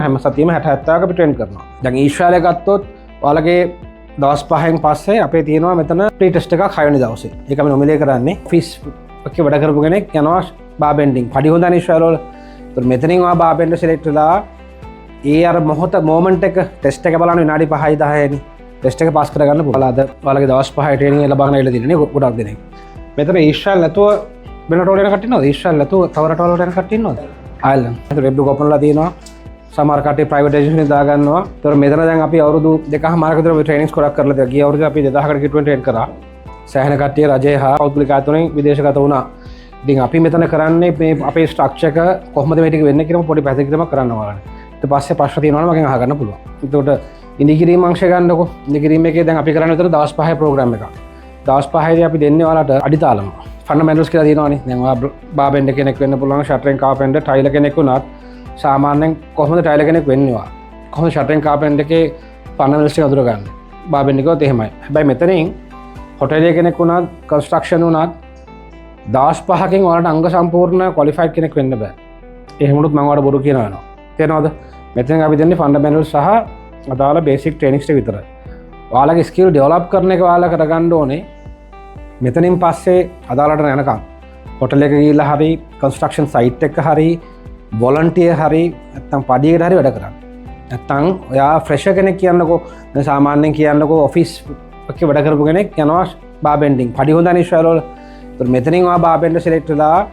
හැම සතියෙම 60-70ක අපි ට්‍රේන් කරනවා. දැන් ඊශ්‍රායලයේ ගත්තොත් ඔයාලගේ දවස් 5න් පස්සේ අපේ තියෙනවා මෙතන ප්‍රී ටෙස්ට් එකක් 6 වෙනි දවසේ. ඒක අපි නොමිලේ කරන්නේ. ඔෆිස් එකේ වැඩ කරපු කෙනෙක් යනවා බාර් බෙන්ඩින්. පඩි හොඳයි ඊශ්‍රායල වල. ඒතර මෙතනින් ඔයා බාර් බෙන්ඩර් සිලෙක්ට් වෙලා ඒ අර මොමන්ට් එක ටෙස්ට් එක බලන්න විනාඩි 5යි 10යිනේ. ටෙස්ට් එක පාස් කරගන්න පුළුවන්. අද ඔයාලගේ දවස් 5 ට්‍රේනින් එක ලබාගෙන ඉල්ල දිනනේ ගොඩක් දෙනෙක්. මෙතන ඊශ්‍රායල නැතුව වෙන රටවල යන කට්ටිය ඉන්නවද? ඊශ්‍රායල නැතුව තව රටවල යන කට්ටිය ඉන්නවද? අයර්ලන්ඩ්. ඒතර වෙබ් එක ඔපන්ලා තියෙනවා. සමහර කට්ටිය ප්‍රයිවට් එජුකේෂන් දා ගන්නවා. ඒතර මෙතන දැන් අපි අවුරුදු 2කමාරක විතර ට්‍රේනින්ග්ස් ගොඩක් කරලා තියෙනවා. ගිය අවුරුද්දේ අපි 2000කට කිට්ටුවෙන් ට්‍රේන් කරා. සෑහෙන කට්ටිය රජයේ හා පෞද්ගලික ආයතනවලින් විදේශගත වුණා. ඉතින් අපි මෙතන කරන්නේ මේ අපේ ස්ට්‍රක්චර් එක කොහොමද මේ ටික වෙන්නේ කියලා පොඩි පැහැදිලිකමක් කරන්න ඕන. ඊට පස්සේ ප්‍රශ්න තියෙනවා නම් මගෙන් අහගන්න පුළුවන්. ඒකට ඉඳිකිරීම අංශය ගන්නකො. ඉඳිකිරීම එකේ දැන් අපි කරන්නේ විතර දවස් 5 ප්‍රෝග්‍රෑම් එකක්. දවස් 5ේදී අපි දෙන්නේ ඔයාලට අඩිතාලම. ෆන්ඩමෙන්ටල්ස් කියලා තියෙනවානේ. දැන් ඔයා බාර් බෙන්ඩර් කෙනෙක් වෙන්න පුළුවන්, ෂටරින් කාපෙන්ටර්, ටයිලර් කෙනෙක් වුණත් සාමාන්‍යයෙන් කොහොමද ටයිලර් කෙනෙක් වෙන්නේ ඔයා? කොහොමද ෂටරින් කාපෙන්ටර් එකේ ෆන්ඩමෙන්ටල්ස් ටික අඳුර ගන්න? බාර් බෙන්ඩර් එකත් එහෙමයි. හැබැයි මෙතනින් හොටෙල් කෙනෙක් වුණත්, කන්ස්ට්‍රක්ෂන් වුණත් දවස් 5කින් ඔයාලට අංග සම්පූර්ණ ක්වොලිෆයිඩ් කෙනෙක් වෙන්න බෑ. එහෙමනොත් මම ඔයාලට බොරු කියනවා වෙනවා. තේරෙනවද? මෙතන අපි දෙන්නේ ෆන්ඩමෙන්ටල්ස් සහ අදාළ බේසික් ට්‍රේනින්ග්ස් ටික විතරයි. ඔයාලගේ ස්කිල් ඩෙවලොප් කරන එක ඔයාලා කරගන්න ඕනේ. මෙතනින් පස්සේ අදාළට යනකම් හොටෙල් එක ගිහිල්ලා හරි, කන්ස්ට්‍රක්ෂන් සයිට් එක හරි, වොලන්ටියර් හරි, නැත්නම් පඩියකට හරි වැඩ කරන්න. නැත්නම් ඔයා ෆ්‍රෙෂර් කෙනෙක් කියන්නකෝ. දැන් සාමාන්‍යයෙන් කියන්නකෝ ඔෆිස් එකේ වැඩ කරපු කෙනෙක් යනවා බාර් බෙන්ඩින්. පඩි හොඳයි ඊශ්‍රායල වල. ඒතර මෙතනින් ඔයා බාර් බෙන්ඩර් සිලෙක්ට් වෙලා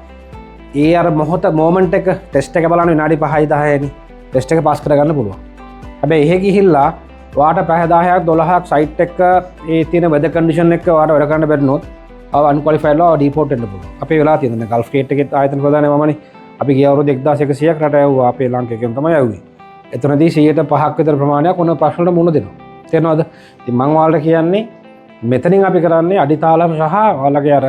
ඒ අර මොමන්ට් එක ටෙස්ට් එක බලන්න විනාඩි 5යි 10යිනේ. ටෙස්ට් එක පාස් කරගන්න පුළුවන්. හැබැයි එහෙ ගිහිල්ලා ඔයාට පැය 10ක් 12ක් සයිට් එක ඒ තියෙන වෙදර් කන්ඩිෂන් එක ඔයාට වැඩ කරන්න බැරිනොත් අව අන්ක්වොලිෆයිඩ් ලා ඩීපෝට් වෙන්න පුළුවන්. අපේ වෙලා තියෙන දැන් ගල්ෆ් ගේට් එකේ ආයතන ප්‍රධානය මමනේ. අපි ගිය අවුරුදු 1100ක් රට යවුවා. අපේ ලංකාවෙන් තමයි යවුවේ. එතනදී 105ක් විතර ප්‍රමාණයක් ඔන්න ප්‍රශ්න වලට මුහුණ දෙනවා. තේරෙනවද? ඉතින් මම ඔයාලට කියන්නේ මෙතනින් අපි කරන්නේ අඩිතාලම සහ ඔයාලගේ අර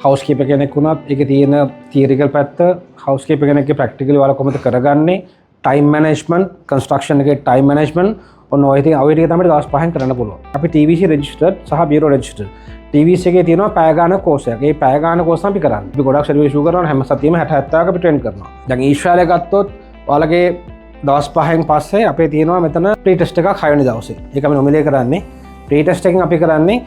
හවුස් කීපර් කෙනෙක් වුණත් ඒකේ තියෙන තියරිකල් පැත්ත, හවුස් කීපර් කෙනෙක්ගේ ප්‍රැක්ටිකලි ඔයාලා කොහොමද කරගන්නේ, ටයිම් මැනේජ්මන්ට්, කන්ස්ට්‍රක්ෂන් එකේ ටයිම් මැනේජ්මන්ට් ඔන්න ඔය ටික තමයි දවස් 5න් කරන්න පුළුවන්. අපි TVC රෙජිස්ටර්ඩ් සහ බියුරෝ රෙජිස්ටර්ඩ්. TVC එකේ තියෙනවා පැය ගාන කෝස් එකක්. ඒ පැය ගාන කෝස් අපි කරන්නේ. අපි ගොඩක් සර්විස් ඉෂුව කරනවා හැම සතියෙම 60-70ක අපි ට්‍රේන් කරනවා. දැන් ඊශ්‍රායලයේ ගත්තොත් ඔයාලගේ දවස් 5න් පස්සේ අපේ තියෙනවා මෙතන ප්‍රී ටෙස්ට් එකක් 6 වෙනි දවසේ. ඒක අපි නොමිලේ කරන්නේ. ප්‍රී ටෙස්ට් එකෙන් අපි කරන්නේ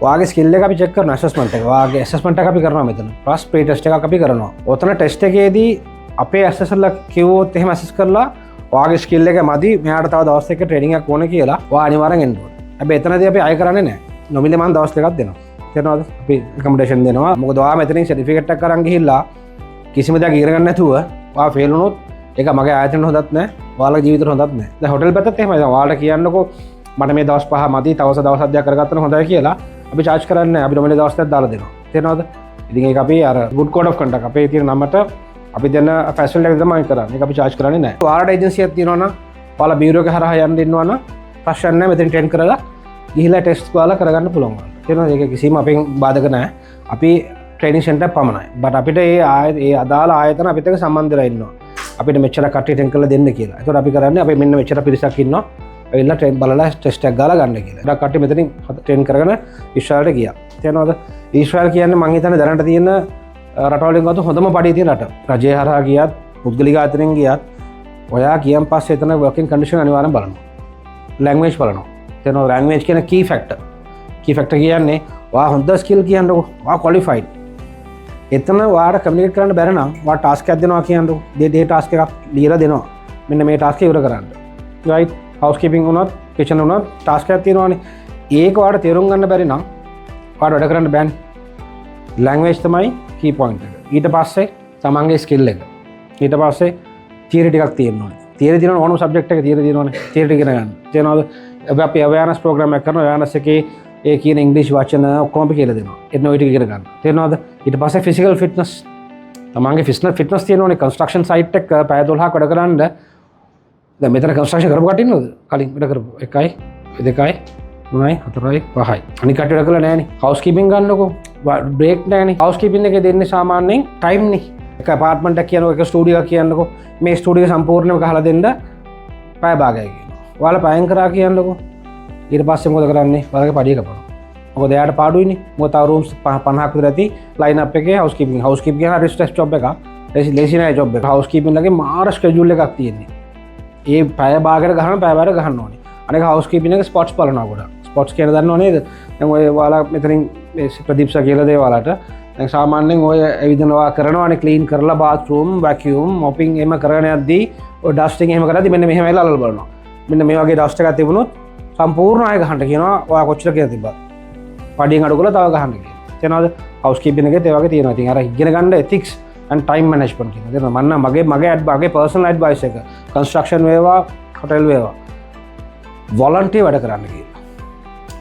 ඔයාගේ ස්කිල් එක අපි චෙක් කරනවා, ඇසස්මන්ට් එක. ඔයාගේ ඇසස්මන්ට් එක අපි කරනවා මෙතන. +ප්‍රී ටෙස්ට් එකක් අපි කරනවා. ඔතන ටෙස්ට් එකේදී අපේ ඇසෙසර්ලා කිව්වොත් එහෙම ඇසස් කරලා ඔයාගේ ස්කිල් එක මදි, මෙයාට තව දවස් දෙකක ට්‍රේනින්ග් එකක් ඕනේ කියලා ඔයා අනිවාර්යෙන් එන්න ඕනේ. හැබැයි එතනදී අපි අය කරන්නේ නැහැ. නොමිලේ මම දවස් දෙකක් දෙනවා. තේරෙනවද? අපි රෙකමෙන්ඩේෂන් දෙනවා. මොකද ඔයා මෙතනින් සර්ටිෆිකේට් එකක් අරන් ගිහිල්ලා කිසිම දෙයක් ඉගෙන ගන්න නැතුව ඔයා ෆේල් වුණොත් ඒක මගේ ආයතනෙට හොඳත් නැහැ. ඔයාලගේ ජීවිතේට හොඳත් නැහැ. දැන් හොටෙල් පැත්තත් එහෙමයි. දැන් ඔයාලට කියන්නකෝ මට මේ දවස් 5 මදි, තවස දවස් දෙකක් කරගත්තම හොඳයි කියලා අපි charge කරන්නේ නැහැ. අපි නොමිලේ දවස් දෙකක් දාලා දෙනවා. තේරෙනවද? ඉතින් ඒක අපි අර good code of conduct අපේ තියෙන නමට අපි දෙන ෆැසිලිටි එක තමයි කරන්නේ. ඒක අපි charge කරන්නේ නැහැ. ඔයාලට ඒජන්සියක් තියෙනවා නම් ඔයාලා බියුරෝ එක හරහා යන්න ඉන්නවා නම් ප්‍රශ්න නැහැ. මෙතන ට්‍රේන් කරලා ගිහිලා ටෙස්ට් ඔයාලා කරගන්න පුළුවන්. තේරෙනවද? ඒක කිසිම අපෙන් බාධක නැහැ. අපි ට්‍රේනින් සෙන්ටර් පමණයි. බට් අපිට ඒ අදාළ ආයතන අපිට එක්ක සම්බන්ධ වෙලා ඉන්නවා. අපිට මෙච්චර කට්ටිය ට්‍රේන් කරලා දෙන්න කියලා. ඒකට අපි කරන්නේ අපි මෙන්න මෙච්චර පිරිසක් ඉන්නවා. ඇවිල්ලා ට්‍රේන් බලලා ටෙස්ට් එකක් ගාලා ගන්න කියලා. ඊට කට්ටිය මෙතනින් ට්‍රේන් කරගෙන ඊශ්‍රායලට ගියා. තේරෙනවද? ඊශ්‍රායල කියන්නේ මං හිතන්නේ දැනට තියෙන රටවලින් ගත්ත හොඳම පඩිය තියෙන රට. රජය හරහා ගියත්, පුද්ගලික ආයතනෙන් ගියත් ඔයා කියන් පස්සේ එතන වර්කින් කන්ඩිෂන් අනිවාර්යෙන් බලනවා. ලැන්ග්වේජ් බලනවා. තේරෙනවද? ලැන්ග්වේජ් කියන කී ෆැක්ටර්. කී ෆැක්ටර් කියන්නේ ඔයා හොඳ ස්කිල් කියන්නකො. ඔයා ක්වොලිෆයිඩ්. එතන ඔයාට කමියුනිකේට් කරන්න බැර නම් ඔයා ටාස්ක් එකක් දෙනවා කියන්නකො. ඒ ටාස්ක් එකක් ලියලා දෙනවා. මෙන්න මේ ටාස්ක් එක ඉවර කරන්න. රයිට්? හවුස් කීපින් වුණත්, කිචන් වුණත් ටාස්ක් එකක් තියෙනවානේ. ඒක ඔයාට තේරුම් ගන්න බැරි නම් ඔයාට වැඩ කරන්න බෑනේ. ලැන්ග්වේජ් තමයි කී පොයින්ට් එක. ඊට පස්සේ තමන්ගේ ස්කිල් එක. ඊට පස්සේ තියරි ටිකක් තියෙන්න ඕනේ. තියරි දිනන ඕනම සබ්ජෙක්ට් එක තියරි දිනවනේ. තියරි ඉගෙන ගන්න. තේරෙනවද? අපි අවයර්නස් ප්‍රෝග්‍රෑම් එකක් කරනවා. අවයර්නස් එකේ ඒ කියන ඉංග්‍රීසි වචන ඔක්කොම අපි කියලා දෙනවා. එන්න ඔය ටික ඉගෙන ගන්න. තේරෙනවද? ඊට පස්සේ ෆිසිකල් ෆිට්නස්. තමන්ගේ ෆිට්නස් තියෙනවනේ. කන්ස්ට්‍රක්ෂන් සයිට් එක පැය 12ක් වැඩ කරන්න. දැන් මෙතන කන්ස්ට්‍රක්ෂන් කරපු කටින් නේද? කලින් වැඩ කරපු 1යි 2යි 3යි 4යි 5යි. අනික කට්ටිය වැඩ කළා නෑනේ. හවුස් කීපින් ගන්නකො. බ්‍රේක් නෑනේ. හවුස් කීපින් එකේ දෙන්නේ සාමාන්‍යයෙන් ටයිම් නේ. එක අපාර්ට්මන්ට් එකක් කියනකො, එක ස්ටුඩියෝ එකක් කියනකො. මේ ස්ටුඩියෝ සම්පූර්ණයෙන්ම ගහලා දෙන්න පැය භාගයක් කියනවා. ඔයාලා පැයෙන් කරා කියන්නකො. ඊට පස්සේ මොකද කරන්නේ? ඔයාලගේ පඩිය කපනවා. මොකද එයාට පාඩුයිනේ. මොකද තව රූම්ස් 50ක් විතර ඇති ලයින් අප් එකේ හවුස් කීපින්. හවුස් කීපින් කියන රිස්ට්‍රෙස් ජොබ් එකක්. ලේසි නෑ ජොබ් එක. හවුස් කීපින් ලගේ මාර ස්කෙඩියුල් එකක් තියෙන්නේ. ඒ පැය භාගයට ගහන පැය භාගයට ගහන්න ඕනේ. අනික හවුස් කීපින් එක ස්පොට්ස් බලනවා ගොඩක්. ස්පොට්ස් කියන දන්නව නේද? දැන් ඔය ඔයාලා මෙතනින් මේ ප්‍රදීප්සා කියලා දේ ඔයාලට දැන් සාමාන්‍යයෙන් ඔය ඇවිදිනවා කරනවානේ ක්ලීන් කරලා බාත්රූම් වැකියුම් මොපින් එහෙම කරගෙන යද්දී ඔය ඩස්ටිං එහෙම කරද්දී මෙන්න මෙහෙම වෙලා අල්ල බලනවා. මෙන්න මේ වගේ ඩස්ට් එකක් තිබුණොත් සම්පූර්ණ ආයෙ ගහන්න කියනවා. ඔයා කොච්චර කියලා තිබ්බා. පඩියෙන් අඩු කරලා තව ගහන්න කියනවා. තේනවද? හවුස් කීපින් එකේත් ඒ වගේ තියෙනවා. ඉතින් අර ඉගෙන ගන්න ethics and time management කියන දේ මම මගේ personal advice එක construction වේවා hotel වේවා volunteer වැඩ කරන්න කියනවා.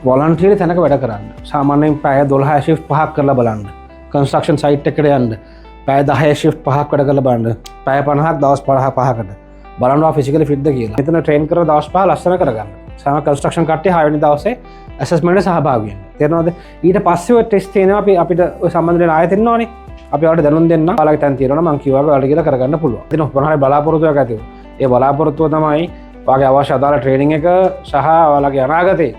volunteer තැනක වැඩ කරන්න. සාමාන්‍යයෙන් පැය 12 shift 5ක් කරලා බලන්න. construction site එකට යන්න. පැය 10 shift 5ක් වැඩ කරලා බලන්න. පැය 50ක් දවස් 5කට බලනවා physically fit ද කියලා. මෙතන train කරලා දවස් 5 ලස්සන කරගන්න. සාම construction කට්ටිය 6 වෙනි දවසේ assessment එක සහභාගී වෙන්න. තේරෙනවද? ඊට පස්සේ ඔය test තියෙනවා අපිට ඔය සම්බන්ධ වෙන ආයතන ඉන්නවනේ. අපි ඔයාලට දැනුම් දෙන්න. ඔයාලගේ තැන් තියෙනවා මම කිව්වා ඔයාලට කියලා කරගන්න පුළුවන්. ඉතින් මොනවාරි බලාපොරොත්තුවක් ඇතිව. ඒ බලාපොරොත්තුව තමයි ඔයාගේ අවශ්‍ය අදාළ ට්‍රේනින් එක සහ ඔයාලගේ අනාගතේ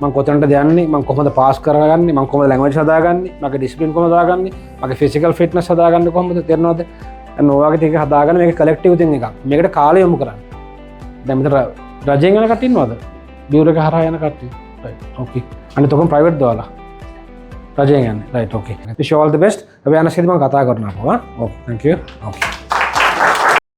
මම කොතනටද යන්නේ, මම කොහොමද පාස් කරගන්නේ, මම කොහොමද ලැන්ග්වේජ් හදාගන්නේ, මගේ ඩිසිප්ලින් කොහොමද හදාගන්නේ, මගේ ෆිසිකල් ෆිට්නස් හදාගන්නේ කොහොමද තේරෙනවද? අන්න ඔයාගේ ටික හදාගන්න මේක කලෙක්ටිව් තින් එකක්. මේකට කාලය යොමු කරන්න. දැන් මෙතන රජයෙන් යන කට්ටිය ඉන්නවද? බියුරෝ එක හරහා යන කට්ටිය. රයිට්. ඕකේ. අනිත් ඔක්කොම ප්‍රයිවට් දාලා. රජයෙන් යන්නේ. Right. Okay. wish you all the best. අපි යන සිද්ධි මම කතා කරනවා. ඕකේ. thank you. ඕකේ.